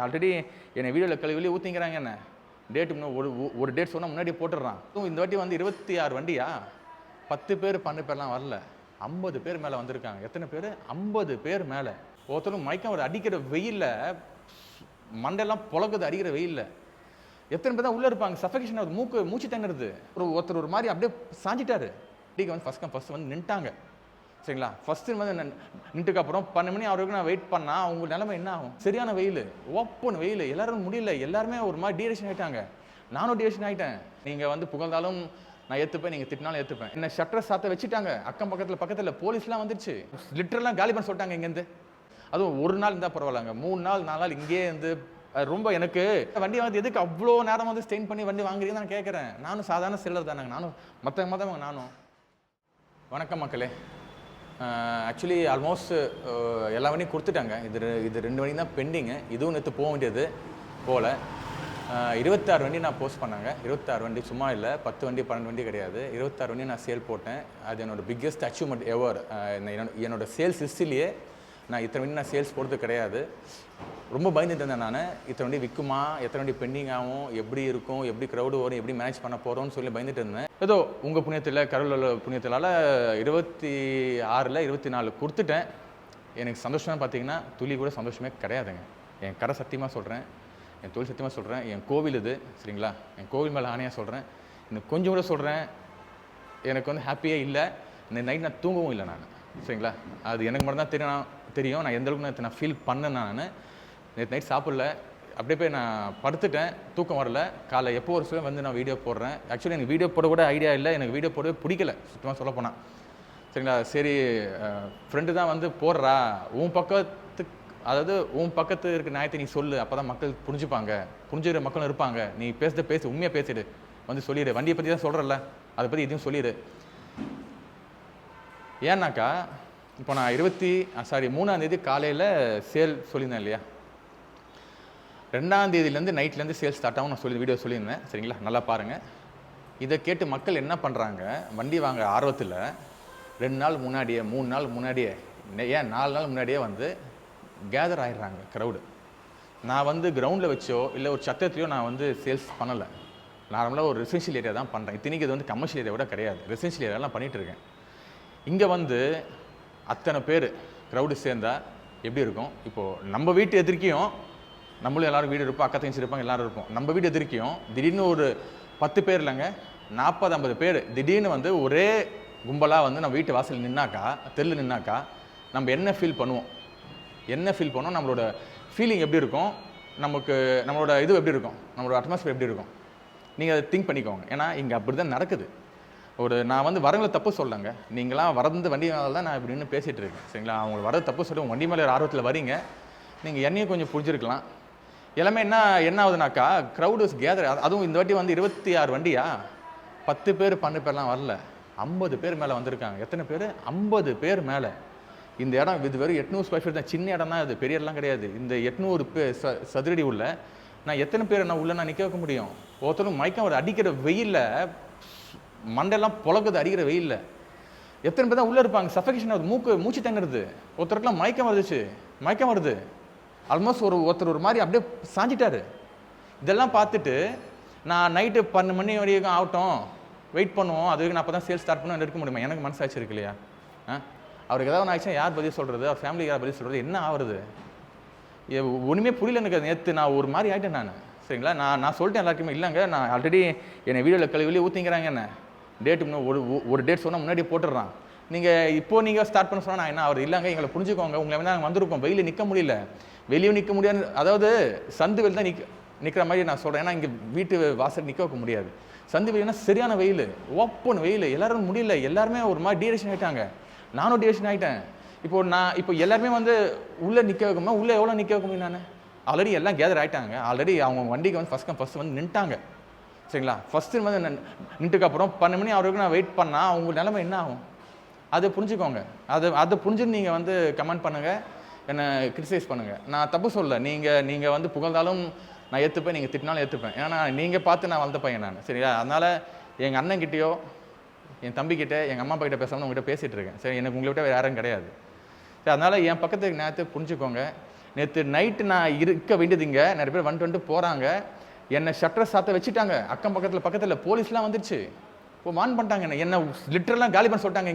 Already என்னை வீடியோவில் கழுவி ஊற்றிங்கிறாங்க. என்ன டேட்டு ஒரு டேட் சொன்னால் முன்னாடியே போட்டுடுறான். இந்த வாட்டி வந்து 26 வண்டியா 10 பேர் 12 பேர்லாம் வரல, 50 பேர் மேலே வந்திருக்காங்க. எத்தனை பேர்? 50 பேர் மேலே. ஒருத்தரும் மயக்கம் ஒரு அடிக்கிற வெயிலில் மண்டெல்லாம் புழக்குது, அடிக்கிற வெயிலில் எத்தனை பேர் தான் உள்ளே இருப்பாங்க. சஃபகேஷன் ஆகுது, மூச்சு திணறுது. ஒருத்தர் ஒரு மாதிரி அப்படியே சாஞ்சிட்டாரு. அடிக்க வந்து ஃபஸ்ட் வந்து நின்ட்டாங்க. சரிங்களா? ஃபஸ்ட்டு வந்து நின்றுக்கு அப்புறம் 12 மணி அவருக்கு நான் வெயிட் பண்ணால் அவங்க நிலைமை என்ன ஆகும்? சரியான வெயில், ஓப்பன் வெயில், எல்லாரும் முடியல, எல்லாருமே ஒரு மாதிரி டியூரேஷன் ஆகிட்டாங்க. நானும் டியூரேஷன் ஆகிட்டேன். நீங்கள் வந்து புகழ்ந்தாலும் நான் ஏற்றுப்பேன், நீங்கள் திட்டினாலும் ஏற்றுப்பேன். என்ன ஷட்டர் சாத்த வச்சுட்டாங்க. அக்கம் பக்கத்தில் போலீஸ்லாம் வந்துருச்சு. லிட்டரெலாம் காலி பண்ண சொல்லிட்டாங்க இங்கேருந்து. அதுவும் ஒரு நாள் இருந்தால் பரவாயில்லங்க, 3 நாள் 4 நாள் இங்கேயே இருந்து ரொம்ப எனக்கு வண்டி வந்து எதுக்கு அவ்வளோ நேரம் வந்து ஸ்டெயின் பண்ணி வண்டி வாங்குறீங்கன்னு நான் கேட்குறேன். நானும் சாதாரண செல்லர் தானேங்க, நானும் மற்றவங்க நானும். வணக்கம் மக்களே. ஆக்சுவலி ஆல்மோஸ்ட் எல்லா வண்டியும் கொடுத்துட்டாங்க. இது 2 வண்டி தான் பெண்டிங்கு. இதுவும் நேற்று போக வேண்டியது போகல. 26 வண்டி நான் போஸ்ட் பண்ணாங்க. 26 வண்டி சும்மா இல்லை, 10 வண்டி 12 வண்டி கிடையாது. 26 வண்டி நான் சேல் போட்டேன். அது என்னோடய பிக்கெஸ்ட் அச்சீவ்மெண்ட் எவர். என்னோடய சேல்ஸ் ஹிஸ்ட்ரிலேயே நான் இத்தனை வண்டி நான் சேல்ஸ் போடுறது கிடையாது. ரொம்ப பயந்துட்டு இருந்தேன் நான். இத்தனை வண்டி விற்குமா, எத்தனை வண்டி பெண்டிங் ஆகும், எப்படி இருக்கும், எப்படி க்ரௌடு வரும், எப்படி மேனேஜ் பண்ண போகிறோன்னு சொல்லி பயந்துட்டு இருந்தேன். ஏதோ உங்கள் புண்ணியத்தில், கடவுளோட புண்ணியத்தினால 26ல் 24 கொடுத்துட்டேன். எனக்கு சந்தோஷமாக பார்த்தீங்கன்னா துளி கூட சந்தோஷமே கிடையாதுங்க. என் கடை சத்தியமாக சொல்கிறேன், என் தொழில் சத்தியமாக சொல்கிறேன், என் கோவில் இது, சரிங்களா? என் கோவில் மேலே ஆணையாக சொல்கிறேன். இன்னும் கொஞ்சம் கூட சொல்கிறேன், எனக்கு வந்து ஹாப்பியே இல்லை. இந்த நைட் நான் தூங்கவும் இல்லை நான், சரிங்களா? அது எனக்கு மட்டும் தான் தெரியும் நான் எந்த அளவுக்கு நான் ஃபீல் பண்ணேன். நான் நேற்று நைட் சாப்பிடல, அப்படியே போய் நான் படுத்துட்டேன், தூக்கம் வரல. காலை எப்போ ஒரு சில வந்து நான் வீடியோ போடுறேன். ஆக்சுவலி எனக்கு வீடியோ போட கூட ஐடியா இல்லை, எனக்கு வீடியோ போடவே பிடிக்கல சுத்தமாக சொல்ல போனால், சரிங்களா? சரி, ஃப்ரெண்டு தான் வந்து போடுறா, உன் பக்கத்து இருக்க நியாயத்தை நீ சொல்லு, அப்போ தான் மக்கள் புரிஞ்சுப்பாங்க, புரிஞ்சுக்கிற மக்களும் இருப்பாங்க. நீ பேசு, உண்மையாக பேசிடு, வந்து சொல்லிடு. வண்டியை பற்றி தான் சொல்கிறல்ல, அதை பற்றி இதையும் சொல்லிடு. ஏன்னாக்கா இப்போ நான் 3ஆம் தேதி காலையில் சேல் சொல்லியிருந்தேன் இல்லையா? 2ஆம் தேதியிலேருந்து நைட்லேருந்து சேல் ஸ்டார்ட் ஆகும் நான் வீடியோ சொல்லியிருந்தேன், சரிங்களா? நல்லா பாருங்கள். இதை கேட்டு மக்கள் என்ன பண்ணுறாங்க, வண்டி வாங்க ஆர்வத்தில் 2 நாள் முன்னாடியே, 3 நாள் முன்னாடியே, ஏன் 4 நாள் முன்னாடியே வந்து கேதர் ஆகிடுறாங்க க்ரௌடு. நான் வந்து கிரவுண்டில் வச்சோ இல்லை ஒரு சத்திரத்துலையோ நான் வந்து சேல்ஸ் பண்ணலை. நார்மலாக ஒரு ரெசிடென்ஷியல் ஏரியா தான் பண்ணுறேன். இத்தனைக்கு இது வந்து கமர்ஷியல் ஏரியா கூட கிடையாது, ரெசிடென்ஷியல் ஏரியாலாம் பண்ணிகிட்ருக்கேன். இங்கே வந்து அத்தனை பேர் க்ரௌடு சேர்ந்தால் எப்படி இருக்கும்? இப்போது நம்ம வீட்டு எதிர்க்கையும் நம்மளும் எல்லோரும் வீடு இருப்போம், அக்கா தங்கச்சி இருப்பாங்க, எல்லோரும் இருப்போம். நம்ம வீடு எதிர்க்கையும் திடீர்னு ஒரு 10 பேர் இல்லைங்க, 40-50 பேர் திடீர்னு வந்து ஒரே கும்பலாக வந்து நம்ம வீட்டு வாசல் நின்னாக்கா, தெருவில் நின்னாக்கா நம்ம என்ன ஃபீல் பண்ணுவோம்? நம்மளோட ஃபீலிங் எப்படி இருக்கும்? நம்மளோட இது எப்படி இருக்கும்? நம்மளோட அட்மாஸ்பியர் எப்படி இருக்கும்? நீங்கள் அதை திங்க் பண்ணிக்கோங்க. ஏன்னா இங்கே அப்படி தான் நடக்குது. நான் வந்து வரங்களை தப்பு சொல்லலைங்க, நீங்களாம் வரது வண்டி மேலே தான் நான் இப்படின்னு பேசிகிட்டு இருக்கேன், சரிங்களா? அவங்களுக்கு வரது தப்பு சொல்லி வண்டி மேலே ஆர்வத்தில் வரீங்க, நீங்கள் என்னையும் கொஞ்சம் புரிஞ்சிருக்கலாம். எல்லாமே என்ன ஆகுதுனாக்கா, க்ரௌடு கேதர். அதுவும் இந்த வாட்டி வந்து 26 வண்டியா 10 பேர் 12 பேர்லாம் வரல, 50 பேர் மேலே வந்திருக்காங்க. எத்தனை பேர்? 50 பேர் மேலே. இந்த இடம் இது வெறும் 800 ஸ்கொயர் ஃபீட் தான், சின்ன இடம் தான், இது பெரிய இடம்லாம் கிடையாது. இந்த 800 சதுரடி உள்ள நான் எத்தனை பேர் நான் நிற்க வைக்க முடியும்? ஒருத்தரும் மயக்கம் ஒரு அடிக்கிற வெயிலில் மண்டெல்லாம் புழக்குது, அடிக்கிற வெயிலில் எத்தனை பேர் தான் உள்ளே இருப்பாங்க. சஃபகேஷன் ஆகுது, மூச்சு திணறுது. ஒருத்தருக்குலாம் மயக்கம் வருது. ஆல்மோஸ்ட் ஒருத்தர் ஒரு மாதிரி அப்படியே சாஞ்சிட்டாரு. இதெல்லாம் பார்த்துட்டு நான் நைட்டு 12 மணி வரைக்கும் ஆகட்டும், வெயிட் பண்ணுவோம், அது வரைக்கும் நான் அப்போ தான் சேல்ஸ் ஸ்டார்ட் பண்ண இருக்க முடியுமா? எனக்கு மனசாச்சு இருக்கு இல்லையா? அவருக்கு ஏதாவது ஒன்று ஆச்சுன்னா யார் பதில் சொல்கிறது? அவர் ஃபேமிலிக்கு யார் பதில் சொல்கிறது? என்ன ஆகுறது? ஒன்றுமே புரியல எனக்கு. நேற்று நான் ஒரு மாதிரி ஆகிட்டேன் நான், சரிங்களா? நான் சொல்லிட்டேன் எல்லாருக்குமே, இல்லைங்க நான் ஆல்ரெடி என்னை வீடியோவில் கழுவி ஊற்றிங்கிறாங்க. என்ன டேட்டு ஒரு டேட் சொன்னால் முன்னாடியே போட்டுடுறான். நீங்கள் ஸ்டார்ட் பண்ண சொன்னால் நான் என்ன ஆகுது? இல்லைங்க, எங்களை புரிஞ்சுக்கோங்க, உங்களை வந்து நாங்கள் வந்திருக்கோம், வெயிலில் நிற்க முடியல, வெளியும் நிற்க முடியாது. அதாவது சந்து வெளியில் தான் நிற்கிற மாதிரி நான் சொல்கிறேன். ஏன்னா இங்கே வீட்டு வாசல் நிற்க வைக்க முடியாது. சந்து வெளியினா சரியான வெயில், ஓப்பன் வெயில், எல்லாரும் முடியல, எல்லாருமே ஒரு மாதிரி டியூரேஷன் ஆகிட்டாங்க. நானும் டியூரேஷன் ஆகிட்டேன். இப்போ எல்லாருமே வந்து உள்ளே நிற்க வைக்கணுமா? உள்ளே எவ்வளோ நிற்க வைக்க முடியும்? நான் ஆல்ரெடி எல்லாம் கேதர் ஆகிட்டாங்க. ஆல்ரெடி அவங்க வண்டிக்கு வந்து ஃபஸ்ட்டு வந்து நின்ட்டாங்க, சரிங்களா? ஃபஸ்ட்டு வந்து நின்றுக்கு அப்புறம் 12 மணி அவருக்கு நான் வெயிட் பண்ணால் அவங்க நிலைமை என்ன ஆகும்? அதை புரிஞ்சுக்கோங்க. அதை புரிஞ்சுன்னு நீங்கள் வந்து கமெண்ட் பண்ணுங்கள், என்னை கிரிட்டிசைஸ் பண்ணுங்கள். நான் தப்பு சொல்ல, நீங்கள் வந்து புகழ்ந்தாலும் நான் ஏற்றுப்பேன், நீங்கள் திட்டினாலும் ஏற்றுப்பேன். ஏன்னா நீங்கள் பார்த்து நான் வளர்ந்த பையன் நான், சரியா? அதனால் எங்கள் அண்ணன்கிட்டயோ என் தம்பிக்கிட்ட எங்கள் அம்மா அப்பா கிட்ட பேசாமல் உங்கள்கிட்ட பேசிகிட்டு இருக்கேன், சரி? எனக்கு உங்களை விட்ட வேறு யாரும் கிடையாது, சரி? அதனால் என் பக்கத்துக்கு நேரத்தை புரிஞ்சுக்கோங்க. நேற்று நைட்டு நான் இருக்க வேண்டியது இங்கே நிறைய பேர் வந்துட்டு போகிறாங்க. என்னை ஷட்டரை சாத்த வச்சுட்டாங்க. அக்கம் பக்கத்தில் போலீஸ்லாம் வந்துருச்சு. இப்போ வான் பண்ணிட்டாங்க. என்ன லிட்டரெலாம் காலி பண்ண சொல்லிட்டாங்க.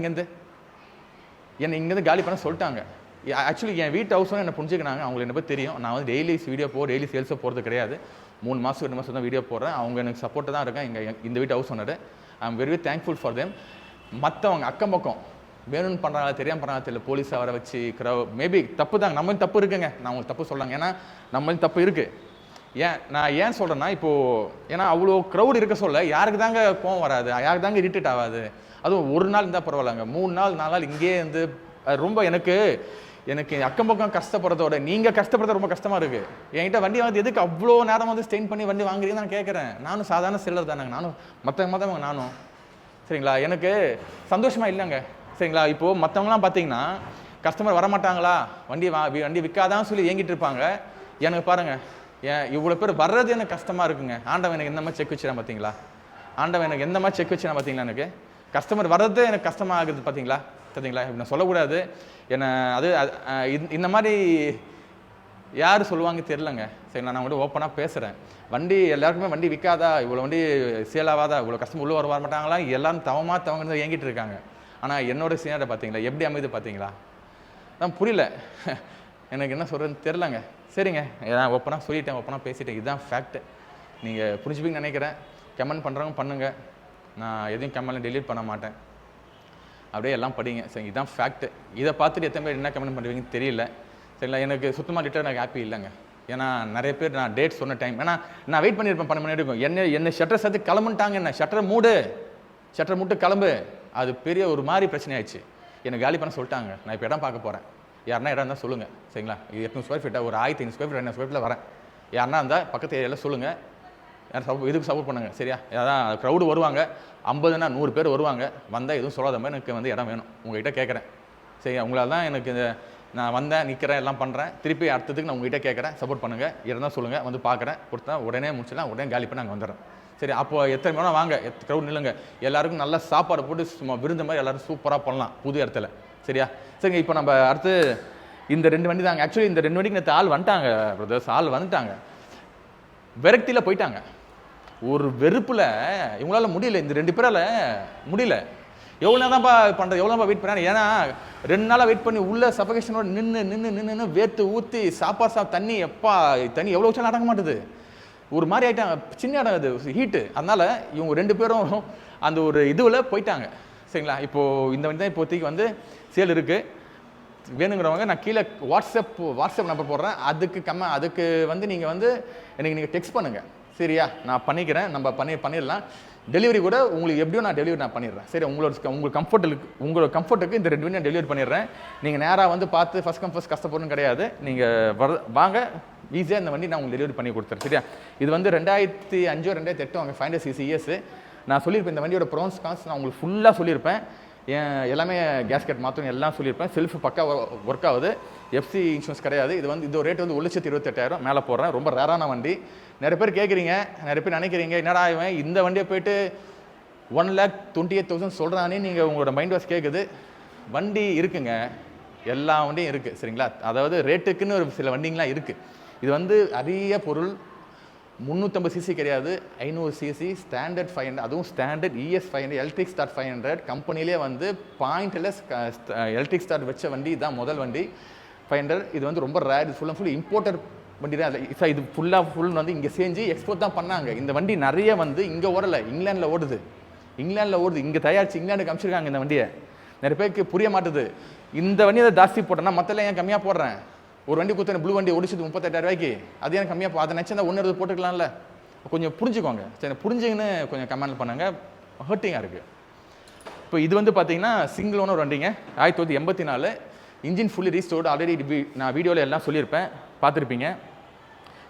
என்னை இங்கேருந்து காலி பண்ண சொல்லிட்டாங்க. ஆக்சுவலி என் வீட்டு ஹவுஸ் என்ன புரிஞ்சுக்கினாங்க. அவங்களுக்கு என்ன பற்றி தெரியும். நான் வந்து டெய்லி வீடியோ டெய்லி சேல்ஸோ போகிறது கிடையாது. 3 மாதம் 2 மாதம் தான் வீடியோ போடுறேன். அவங்க எனக்கு சப்போர்ட்டாக தான் இருக்கேன். இந்த வீட்டு house owner. I am very thankful for them. மற்றவங்க அக்கம் பக்கம் வேணும்னு பண்ணுறாங்க, தெரியாமல் பண்ணுறாங்க தெரியல, போலீஸை வர வச்சு மேபி தப்பு தாங்க. நம்மளும் தப்பு இருக்குங்க. நான் உங்களுக்கு தப்பு சொல்கிறாங்க. ஏன்னா நம்மளும் தப்பு இருக்குது. நான் ஏன் சொல்கிறேன்னா, இப்போது ஏன்னா அவ்வளோ க்ரௌட் இருக்க சொல்ல யாருக்கு தாங்க கோவம் வராது, யாருக்கு தாங்க இரிட்டேட் ஆகாது. அதுவும் ஒரு நாள் இருந்தால் பரவாயில்லங்க. 3 நாள் 4 நாள் இங்கேயே இருந்து ரொம்ப எனக்கு அக்கம் பக்கம் கஷ்டப்படுறதோட நீங்கள் கஷ்டப்படுறது ரொம்ப கஷ்டமாக இருக்குது. என்கிட்ட வண்டி வாங்குறது எதுக்கு அவ்வளோ நேரம் வந்து ஸ்டெயின் பண்ணி வண்டி வாங்குறீங்கன்னு நான் கேட்குறேன். நானும் சாதாரண செல்லர் தானேங்க. நானும் மற்றவங்க நானும் சரிங்களா. எனக்கு சந்தோஷமாக இல்லைங்க சரிங்களா. இப்போது மற்றவங்களாம் பார்த்தீங்கன்னா கஸ்டமர் வரமாட்டாங்களா, வண்டி விற்காதான் சொல்லி ஏங்கிட்டு இருப்பாங்க. எனக்கு பாருங்கள், இவ்வளோ பேர் வர்றது எனக்கு கஷ்டமாக இருக்குங்க. ஆண்டவன் எனக்கு எந்த மாதிரி செக் வச்சுறான் பார்த்தீங்களா. ஆண்டவன் எனக்கு எந்த மாதிரி செக் வச்சுறான் பார்த்தீங்களா. எனக்கு கஸ்டமர் வர்றது எனக்கு கஷ்டமாக ஆகுது பார்த்தீங்களா. சரிங்களா. இப்படி நான் சொல்லக்கூடாது. என்னை இந்த மாதிரி யார் சொல்லுவாங்க தெரிலங்க சரிங்களா. நான் வந்து ஓப்பனாக பேசுகிறேன். வண்டி எல்லாருக்குமே வண்டி விற்காதா, இவ்வளோ வண்டி சேல் ஆகாதா, இவ்வளோ கஷ்டம் உள்ளே வர மாட்டாங்களா, எல்லோரும் தவங்க ஏங்கிட்டு இருக்காங்க. ஆனால் என்னோட சீனரை பார்த்தீங்களா எப்படி அமைது பார்த்தீங்களா. நான் புரியல, எனக்கு என்ன சொல்கிறதுன்னு தெரிலங்க. சரிங்க, நான் ஓப்பனாக சொல்லிட்டேன், ஓப்பனாக பேசிட்டேன். இதுதான் ஃபேக்ட்டு. நீங்கள் புரிஞ்சுப்பீங்கன்னு நினைக்கிறேன். கமெண்ட் பண்ணுறவங்க பண்ணுங்கள். நான் எதையும் கமெண்ட்டில் டெலீட் பண்ண மாட்டேன். அப்படியே எல்லாம் படிங்க சரி. இதுதான் ஃபேக்ட்டு. இதை பார்த்துட்டு எத்தனை பேர் என்ன கமெண்ட் பண்ணுவீங்கன்னு தெரியல சரிங்களா. எனக்கு சுத்தமாக லிட்டர் எனக்கு ஹாப்பி இல்லைங்க. ஏன்னா நிறைய பேர் நான் டேட் சொன்ன டைம், ஏன்னா நான் வெயிட் பண்ணியிருப்பேன் 12 மணி இருக்கும். என்ன ஷட்டரை சேர்த்து கிளம்புட்டாங்க. என்ன ஷட்டரை மூட்டு கிளம்பு. அது பெரிய ஒரு மாதிரி பிரச்சனை ஆயிடுச்சு. எனக்கு காலி பண்ண சொல்லிட்டாங்க. நான் இப்போ இடம் பார்க்க போகிறேன். யாருன்னா இடம் இருந்தால் சொல்லுங்கள் சரிங்களா. இது 800 ஸ்கொயர் ஃபீட்டாக ஒரு 1500 ஸ்கொயர் ஃபீட் 200 ஸ்கொயர் ஃபீட்டில் வரேன். யாருன்னா இருந்தால் பக்கத்து ஏரியாவில் சொல்லுங்கள். இதுக்கு சப்போர்ட் பண்ணுங்கள் சரியா. அதான் க்ரௌடு வருவாங்க, 50னா 100 பேர் வருவாங்க. வந்தால் எதுவும் சொல்லாத மாதிரி எனக்கு வந்து இடம் வேணும். உங்கள்கிட்ட கேட்குறேன் சரியா. உங்களால் தான் எனக்கு நான் வந்தேன், நிற்கிறேன், எல்லாம் பண்ணுறேன். திருப்பி அடுத்ததுக்கு நான் உங்கள்கிட்ட கேட்குறேன், சப்போர்ட் பண்ணுங்கள். இருந்தால் சொல்லுங்கள், வந்து பார்க்குறேன். கொடுத்தா உடனே முடிச்சிடலாம், உடனே காலி பண்ணி நாங்கள் வந்துடுறேன் சரி. அப்போ எத்தனை மணி வாங்க, க்ரௌட் நில்லுங்க. எல்லாருக்கும் நல்ல சாப்பாடு போட்டு சும்மா விருந்த மாதிரி எல்லோரும் சூப்பராக பண்ணலாம் புது இடத்துல சரியா. சரிங்க, இப்போ நம்ம அடுத்து இந்த 2 வண்டி தாங்க. ஆக்சுவலி இந்த 2 வண்டிக்கு நேற்று ஆள் வந்துட்டாங்க பிரதர்ஸ். ஆள் வந்துட்டாங்க, விரக்தியில் போயிட்டாங்க. ஒரு வெறுப்பில் இவங்களால முடியல, இந்த 2 பேரால் முடியல. எவ்வளோ தான்ப்பா பண்ணுறது, எவ்வளோப்பா வெயிட் பண்ணாங்க. ஏன்னா 2 நாளாக வெயிட் பண்ணி உள்ள சஃபகேஷனோட நின்று வேர்த்து ஊற்றி சாப்பாடு தண்ணி எவ்வளோ வச்சாலும் அடங்க மாட்டுது. ஒரு மாதிரி ஆகிட்டாங்க, சின்ன இடம் அது ஹீட்டு. அதனால் இவங்க 2 பேரும் அந்த ஒரு இதுவில் போயிட்டாங்க சரிங்களா. இப்போது இந்த வண்டி தான் இப்போதைக்கு வந்து சேல் இருக்குது. வேணுங்கிறவங்க நான் கீழே வாட்ஸ்அப் நம்பர் போடுறேன். அதுக்கு வந்து நீங்கள் வந்து எனக்கு நீங்கள் டெக்ஸ்ட் பண்ணுங்கள் சரியா. நான் பண்ணிக்கிறேன், நம்ம பண்ணிடலாம். டெலிவரி கூட உங்களுக்கு எப்படியும் நான் டெலிவரி பண்ணிடுறேன் சரி. உங்கள் கம்ஃபர்ட்டுக்கு இந்த 2 வண்டி நான் டெலிவரி பண்ணிடுறேன். நீங்கள் நேராக வந்து பார்த்து ஃபஸ்ட் கம் ஃபஸ்ட் கஷ்டப்படணும் கிடையாது. நீங்கள் வாங்க, ஈஸியாக இந்த வண்டி நான் உங்களுக்கு டெலிவரி பண்ணி கொடுத்துறேன் சரியா. இது வந்து 2005 2008 வாங்க 500cc இயர்ஸ். நான் சொல்லியிருப்பேன் இந்த வண்டியோட ப்ரோன்ஸ் கான்ஸ் நான் உங்களுக்கு ஃபுல்லாக சொல்லியிருப்பேன். எல்லாமே கேஸ்கெட் மாற்றணும் எல்லாம் சொல்லியிருப்பேன். செல்ஃப் பக்கா ஒர்க் ஆகுது. எஃப்சி இன்சூரன்ஸ் கிடையாது. இது ரேட் வந்து 1,28,000 மேலே போடுறேன். ரொம்ப ரேரான வண்டி. நிறைய பேர் கேட்குறீங்க, நிறைய பேர் நினைக்கிறீங்க என்னடா இவன் இந்த வண்டியை போய்ட்டு 1,28,000 சொல்கிறானே நீங்கள் உங்களோட மைண்ட் வாஷ் கேட்குது. வண்டி இருக்குங்க, எல்லா வண்டியும் இருக்குது சரிங்களா. அதாவது ரேட்டுக்குன்னு ஒரு சில வண்டிங்களாம் இருக்குது. இது வந்து அரிய பொருள். 350cc கிடையாது, 500cc ஸ்டாண்டர்ட் 500, அதுவும் ஸ்டாண்டர்ட் ES 500 எலக்ட்ரிக் ஸ்டார்ட் 500. கம்பெனிலே வந்து பாயிண்ட்லெஸ் எலக்ட்ரிக் ஸ்டார்ட் வச்ச வண்டி தான் முதல் வண்டி 500. இது வந்து ரொம்ப ரேர். இது ஃபுல் இம்போர்ட்டர் வண்டி தான். இது ஃபுல் வந்து இங்கே செஞ்சு எக்ஸ்போர்ட் தான் பண்ணாங்க. இந்த வண்டி நிறைய வந்து இங்கே ஓடலை, இங்கிலாண்டில் ஓடுது. இங்கே தயாரித்து இங்கிலாண்டுக்கு அனுப்பிச்சிருக்காங்க இந்த வண்டியை. நிறைய பேருக்கு புரிய மாட்டுது. இந்த வண்டியை ஜாஸ்தி போட்டேன்னா மற்றெல்லாம் ஏன் கம்மியாக போடுறேன். ஒரு வண்டி கொடுத்தேன், ப்ளூ வண்டி ஒடிச்சது 38,000 அது எனக்கு கம்மியாக அதை நினச்சா ஒன்று போட்டுக்கலாம்ல. கொஞ்சம் புரிஞ்சுக்கோங்க சரி. புரிஞ்சுங்கன்னு கொஞ்சம் கமெண்ட் பண்ணுங்க. ஹர்ட்டிங்காக இருக்குது. இப்போ இது வந்து பார்த்தீங்கன்னா சிங்கிள் ஓனர் வண்டிங்க. 1984 இன்ஜின் ஃபுல்லி ரீஸ்டோர்டு. ஆல்ரெடி நான் வீடியோவில் எல்லாம் சொல்லியிருப்பேன், பார்த்துருப்பீங்க.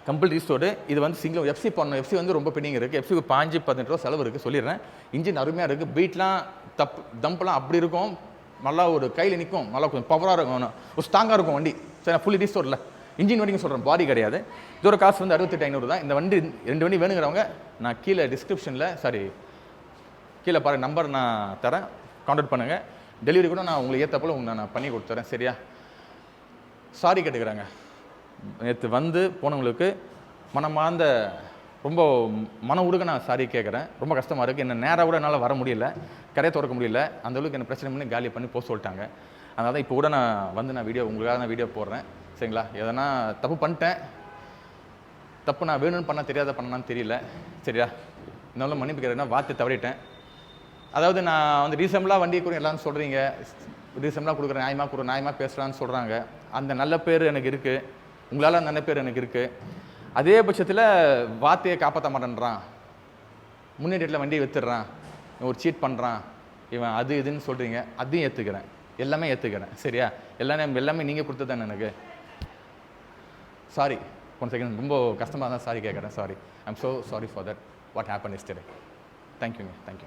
Complete restored. இது வந்து சிங்கிள் எஃப்சி பண்ணணும். எஃப்சி வந்து ரொம்ப பெண்டிங் இருக்குது. எஃப்சிக்கு 15-18 ரூபா செலவு இருக்குது சொல்லிடுறேன். இன்ஜின் அருமையாக இருக்குது. பீட்லாம் தம்பெலாம் அப்படி இருக்கும், நல்லா ஒரு கையில் நிற்கும், நல்லா கொஞ்சம் பவராக இருக்கும், ஒரு ஸ்ட்ராங்காக இருக்கும் வண்டி சரி. ஃபுல்லி ரீஸ்டோரில் இன்ஜின் வண்டிங்க சொல்கிறேன், பாடி கிடையாது. இதோட காசு வந்து 68,500 தான். இந்த வண்டி 2 வண்டி வேணுங்கிறவங்க நான் கீழே டிஸ்கிரிப்ஷனில் கீழே பாருங்கள் நம்பர் நான் தரேன், கான்டாக்ட் பண்ணுங்கள். டெலிவரி கூட நான் உங்களுக்கு ஏற்ற போல் நான் பண்ணி கொடுத்துறேன் சரியா. சாரி கேட்டுக்கிறாங்க, நேற்று வந்து போனவங்களுக்கு மனமார்ந்த ரொம்ப மன உருக நான் சாரி கேட்குறேன். ரொம்ப கஷ்டமாக இருக்குது. என்ன நேராக கூட என்னால் வர முடியல, கடையை திறக்க முடியல. அந்தளவுக்கு என்ன பிரச்சனை பண்ணி காலி பண்ணி போக சொல்லிட்டாங்க. அதனால தான் இப்போ கூட நான் வீடியோ உங்களுக்காக நான் வீடியோ போடுறேன். சரிங்களா? எதனா தப்பு பண்ணிட்டேன், தப்பு நான் வேணும்னு பண்ண தெரியாத பண்ணான்னு தெரியல. சரியா? இருந்தாலும் மன்னிப்பு கேட்குறேன்னா வார்த்தை தவறிட்டேன். அதாவது நான் வந்து ரீசனபிளாக வண்டியை கூட எல்லாரும் சொல்கிறீங்க, ரீசனபிளாக கொடுக்குறேன், நியாயமாக பேசுகிறான்னு சொல்கிறாங்க. அந்த நல்ல பேர் எனக்கு இருக்குது, உங்களால் நல்ல பேர் எனக்கு இருக்குது. அதே பட்சத்தில் வார்த்தையை காப்பாற்ற மாட்டேன்றான், முன்னேற்றத்தில் வண்டியை விற்றுடுறான், ஒரு சீட் பண்ணுறான், இவன் அது இதுன்னு சொல்கிறீங்க. அதையும் ஏற்றுக்கிறேன், எல்லாமே ஏற்றுக்கிறேன். சரியா? எல்லாமே நீங்கள் கொடுத்தது தானே எனக்கு. சாரி, ஒன் செகண்ட், ரொம்ப கஷ்டமாக தான் சாரி கேட்குறேன். Sorry, I'm so sorry for that what happen yesterday. தேங்க்யூங்க, தேங்க்யூ.